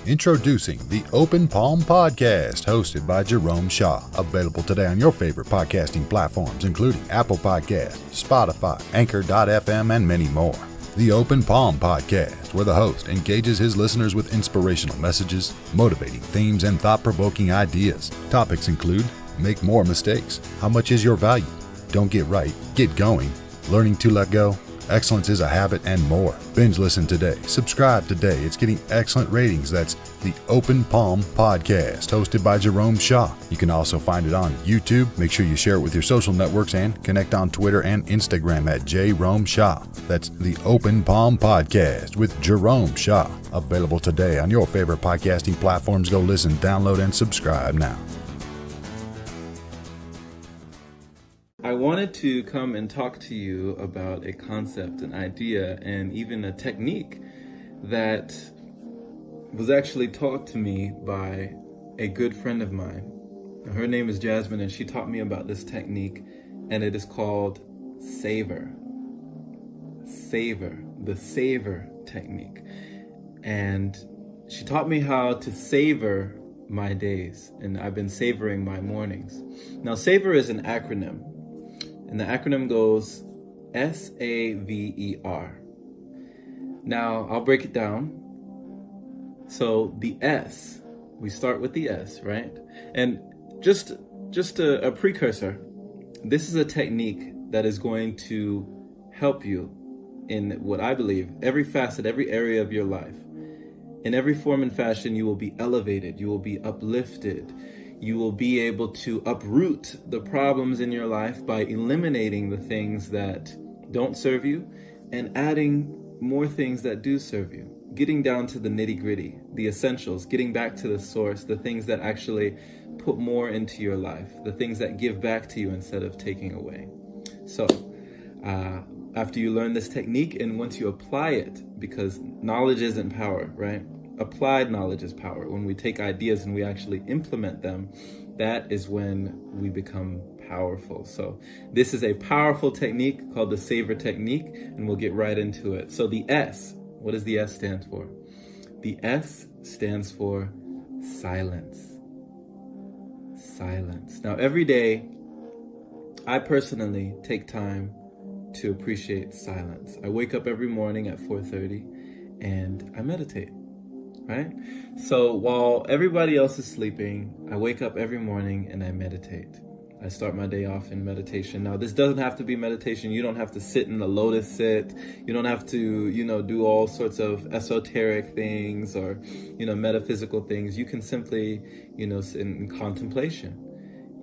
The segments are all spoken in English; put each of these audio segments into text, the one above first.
Introducing the Open Palm Podcast, hosted by Jerome Shaw. Available today on your favorite podcasting platforms, including Apple Podcasts, Spotify, Anchor.fm, and many more. The Open Palm Podcast, where the host engages his listeners with inspirational messages, motivating themes, and thought-provoking ideas. Topics include: make more mistakes, how much is your value, don't get right, get going, learning to let go, excellence is a habit, and more. Binge listen today. Subscribe today. It's getting excellent ratings. That's the Open Palm Podcast, hosted by Jerome Shaw. You can also find it on YouTube. Make sure you share it with your social networks and connect on Twitter and Instagram at Jerome Shaw. That's the Open Palm Podcast with Jerome Shaw. Available today on your favorite podcasting platforms. Go listen, download, and subscribe now. I wanted to come and talk to you about a concept, an idea, and even a technique that was actually taught to me by a good friend of mine. Her name is Jasmine, and she taught me about this technique, and it is called SAVER. SAVER, the SAVER technique. And she taught me how to savor my days, and I've been savoring my mornings. Now, SAVER is an acronym. And the acronym goes SAVER. Now, I'll break it down. So the S, we start with the S, right? And just a precursor, this is a technique that is going to help you in what I believe, every facet, every area of your life. In every form and fashion, you will be elevated, you will be uplifted. You will be able to uproot the problems in your life by eliminating the things that don't serve you and adding more things that do serve you. Getting down to the nitty-gritty, the essentials, getting back to the source, the things that actually put more into your life, the things that give back to you instead of taking away. So, after you learn this technique and once you apply it, because knowledge isn't power, right? Applied knowledge is power. When we take ideas and we actually implement them, that is when we become powerful. So this is a powerful technique called the SAVER technique, and we'll get right into it. So the S, what does the S stand for? The S stands for silence. Silence. Now, every day, I personally take time to appreciate silence. I wake up every morning at 4:30 and I meditate. Right? So while everybody else is sleeping, I wake up every morning and I meditate. I start my day off in meditation. Now, this doesn't have to be meditation. You don't have to sit in the lotus sit. You don't have to, do all sorts of esoteric things or, metaphysical things. You can simply, sit in contemplation.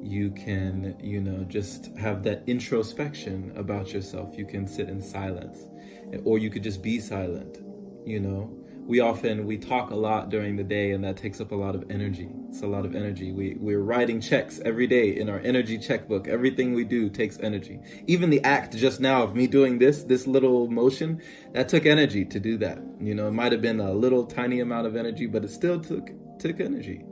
You can, just have that introspection about yourself. You can sit in silence, or you could just be silent, We talk a lot during the day, and that takes up a lot of energy. It's a lot of energy. We're writing checks every day in our energy checkbook. Everything we do takes energy. Even the act just now of me doing this little motion, that took energy to do that. It might have been a little tiny amount of energy, but it still took energy,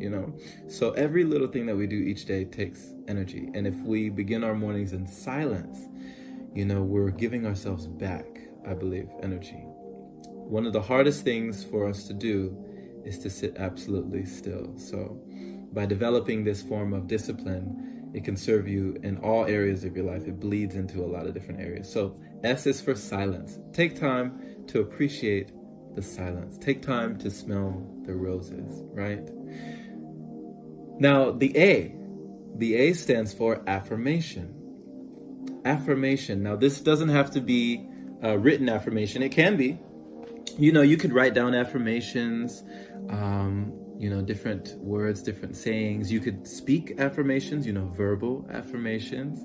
So every little thing that we do each day takes energy. And if we begin our mornings in silence, we're giving ourselves back, I believe, energy. One of the hardest things for us to do is to sit absolutely still. So by developing this form of discipline, it can serve you in all areas of your life. It bleeds into a lot of different areas. So S is for silence. Take time to appreciate the silence. Take time to smell the roses, right? Now, the A stands for affirmation. Affirmation. Now, this doesn't have to be a written affirmation. It can be. You could write down affirmations, different words, different sayings. You could speak affirmations, verbal affirmations,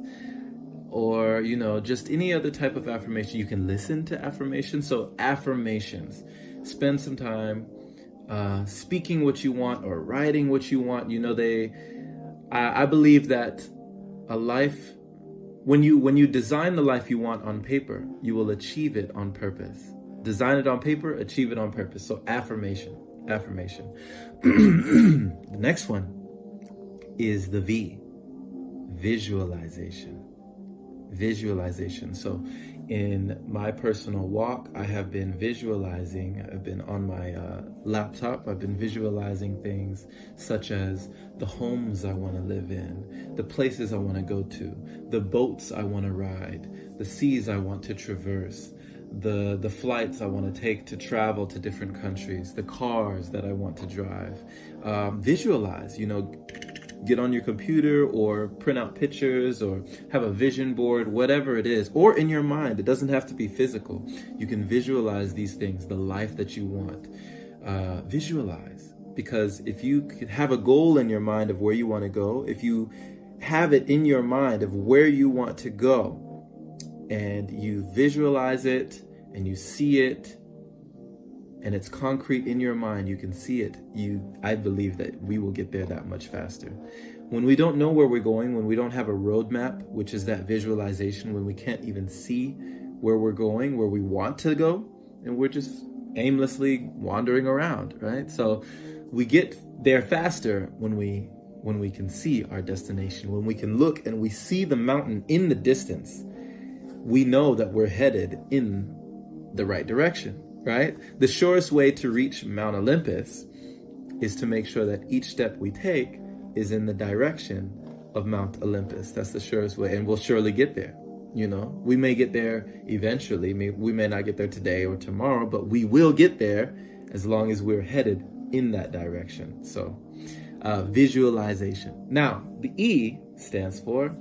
or, just any other type of affirmation. You can listen to affirmations. So affirmations, spend some time speaking what you want or writing what you want. I believe that a life, when you design the life you want on paper, you will achieve it on purpose. Design it on paper, achieve it on purpose. So affirmation. The next one is the V, visualization. Visualization. So in my personal walk, I have been visualizing, I've been on my laptop, I've been visualizing things such as the homes I want to live in, the places I want to go to, the boats I want to ride, the seas I want to traverse, the flights I want to take to travel to different countries, the cars that I want to drive. Visualize, get on your computer or print out pictures or have a vision board, whatever it is, or in your mind. It doesn't have to be physical. You can visualize these things, the life that you want. Visualize, because if you could have a goal in your mind of where you want to go, if you have it in your mind of where you want to go, and you visualize it and you see it, and it's concrete in your mind, you can see it, I believe that we will get there that much faster. When we don't know where we're going, when we don't have a roadmap, which is that visualization, when we can't even see where we're going, where we want to go, and we're just aimlessly wandering around, right? So we get there faster when we can see our destination, when we can look and we see the mountain in the distance. We know that we're headed in the right direction. Right? The surest way to reach Mount Olympus is to make sure that each step we take is in the direction of Mount Olympus. That's the surest way, and we'll surely get there. We may get there eventually. We may not get there today or tomorrow, but we will get there as long as we're headed in that direction. So, visualization. Now, the E stands for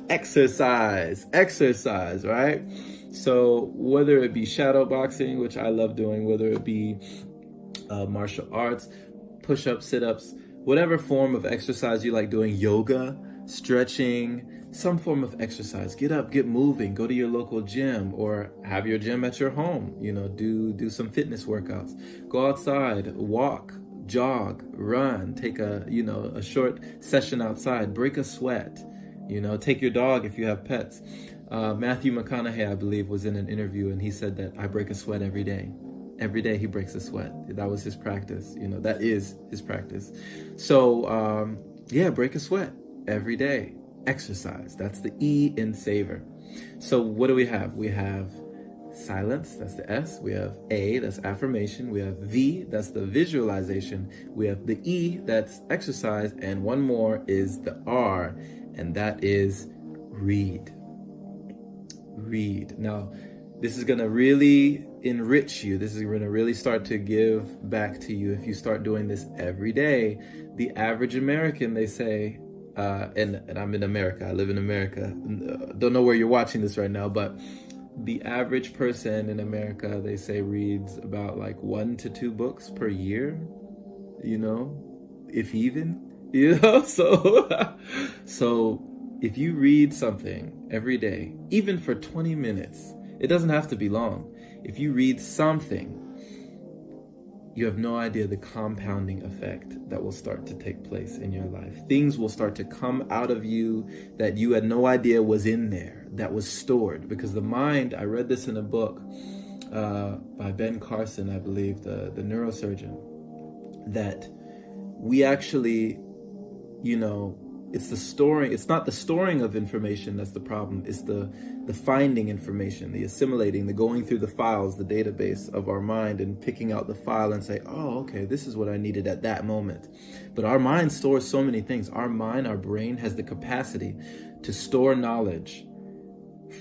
exercise, right? So whether it be shadow boxing, which I love doing, whether it be martial arts, push-ups, sit-ups, whatever form of exercise you like doing, yoga, stretching, some form of exercise. Get up, get moving, go to your local gym or have your gym at your home, do some fitness workouts. Go outside, walk, jog, run, take a short session outside, break a sweat. Take your dog if you have pets. Matthew McConaughey, I believe, was in an interview and he said that I break a sweat every day. Every day he breaks a sweat. That was his practice. That is his practice. So, break a sweat every day. Exercise. That's the E in SAVER. So what do we have? We have silence, that's the S. We have A, that's affirmation. We have V, that's the visualization. We have the E, that's exercise. And one more is the R, and that is read. Read. Now, this is going to really enrich you. This is going to really start to give back to you if you start doing this every day. The average American, they say, and I'm in America, I live in America. Don't know where you're watching this right now, but the average person in America, they say, reads about like 1 to 2 books per year, if even, so if you read something every day, even for 20 minutes, it doesn't have to be long. If you read something, you have no idea the compounding effect that will start to take place in your life. Things will start to come out of you that you had no idea was in there, that was stored. Because the mind, I read this in a book by Ben Carson, I believe, the neurosurgeon, that we actually, it's not the storing of information that's the problem. It's the finding information, the assimilating, the going through the files, the database of our mind and picking out the file and say, oh, okay, this is what I needed at that moment. But our mind stores so many things. Our mind, our brain has the capacity to store knowledge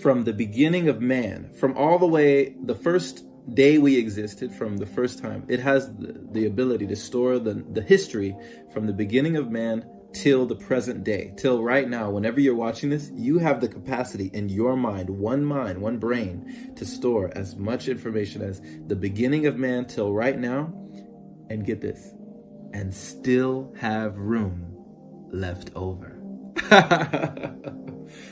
from the beginning of man, from all the way, the first day we existed, from the first time. It has the ability to store the history from the beginning of man till the present day, till right now. Whenever you're watching this, you have the capacity in your mind, one brain, to store as much information as the beginning of man till right now, and get this, and still have room left over.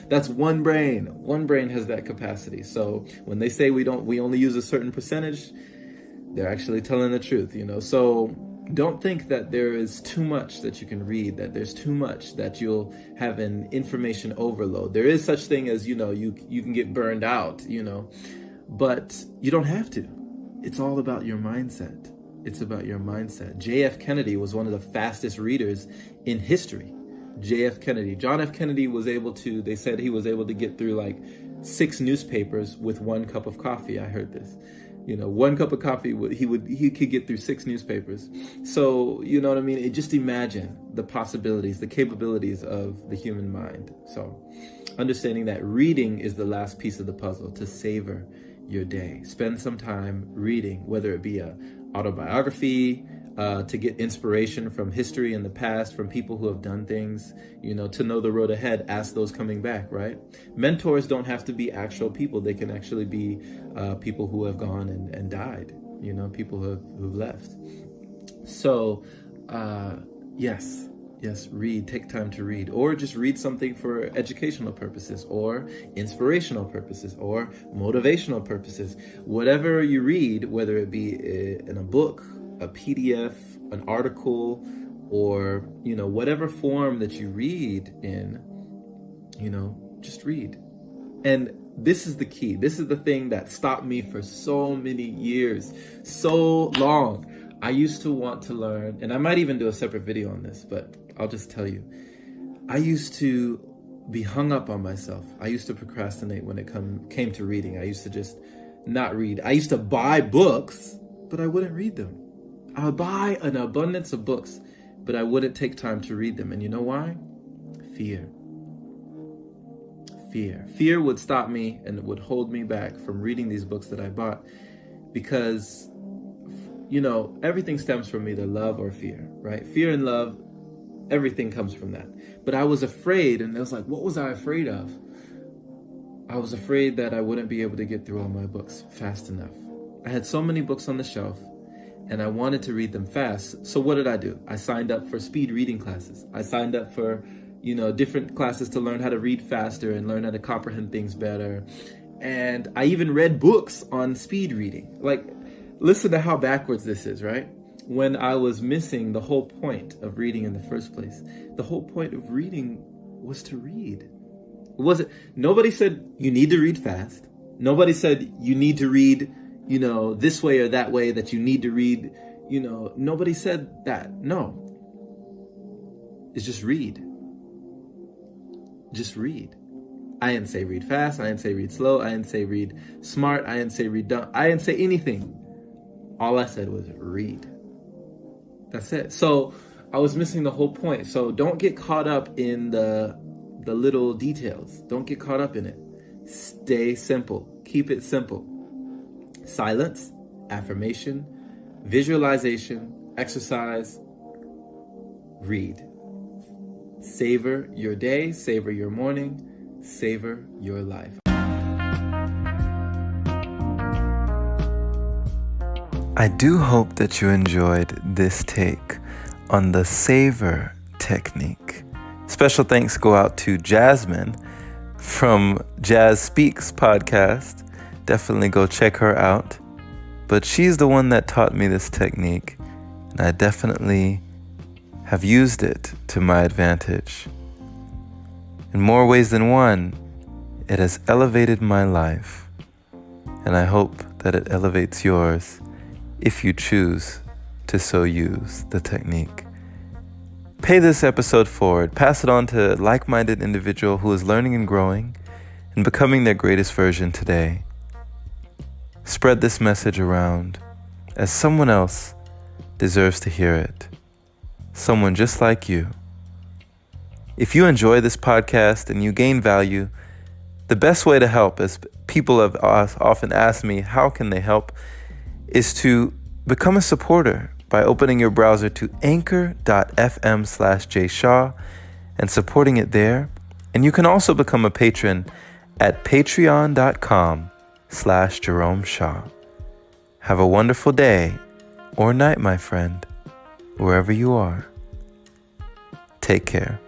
That's one brain. One brain has that capacity. So when they say we only use a certain percentage, they're actually telling the truth, So don't think that there is too much that you can read, that there's too much that you'll have an information overload. There is such thing as, you can get burned out, but you don't have to. It's all about your mindset. It's about your mindset. J.F. Kennedy was one of the fastest readers in history. JF Kennedy. John F. Kennedy they said he was able to get through like 6 newspapers with 1 cup of coffee. I heard this. 1 cup of coffee, he could get through 6 newspapers. So, you know what I mean? Just imagine the possibilities, the capabilities of the human mind. So, understanding that reading is the last piece of the puzzle to savor your day. Spend some time reading, whether it be a autobiography, to get inspiration from history in the past, from people who have done things, to know the road ahead, ask those coming back, right? Mentors don't have to be actual people. They can actually be people who have gone and died, people who've left. So, yes, read, take time to read, or just read something for educational purposes or inspirational purposes or motivational purposes. Whatever you read, whether it be in a book, a PDF, an article, or, whatever form that you read in, just read. And this is the key. This is the thing that stopped me for so many years, so long. I used to want to learn, and I might even do a separate video on this, but I'll just tell you, I used to be hung up on myself. I used to procrastinate when it came to reading. I used to just not read. I used to buy books, but I wouldn't read them. I would buy an abundance of books, but I wouldn't take time to read them. And you know why? Fear. Fear would stop me and would hold me back from reading these books that I bought, because, everything stems from either love or fear, right? Fear and love, everything comes from that. But I was afraid, and it was like, what was I afraid of? I was afraid that I wouldn't be able to get through all my books fast enough. I had so many books on the shelf, and I wanted to read them fast. So what did I do? I signed up for speed reading classes. I signed up for, different classes to learn how to read faster and learn how to comprehend things better. And I even read books on speed reading. Like, listen to how backwards this is, right? When I was missing the whole point of reading in the first place. The whole point of reading was to read. Nobody said you need to read fast. Nobody said you need to read this way or that way, that you need to read, nobody said that. No. It's just read. Just read. I didn't say read fast. I didn't say read slow. I didn't say read smart. I didn't say read dumb. I didn't say anything. All I said was read. That's it. So I was missing the whole point. So don't get caught up in the little details. Don't get caught up in it. Stay simple. Keep it simple. Silence, affirmation, visualization, exercise, read. Savor your day, savor your morning, savor your life. I do hope that you enjoyed this take on the SAVER technique. Special thanks go out to Jasmine from Jazz Speaks podcast. Definitely go check her out. But she's the one that taught me this technique, and I definitely have used it to my advantage. In more ways than one, it has elevated my life, and I hope that it elevates yours if you choose to so use the technique. Pay this episode forward. Pass it on to a like-minded individual who is learning and growing and becoming their greatest version today. Spread this message around, as someone else deserves to hear it. Someone just like you. If you enjoy this podcast and you gain value, the best way to help, as people have often asked me, how can they help, is to become a supporter by opening your browser to anchor.fm/jshaw and supporting it there. And you can also become a patron at patreon.com/Jerome Shaw. Have a wonderful day or night, my friend, wherever you are. Take care.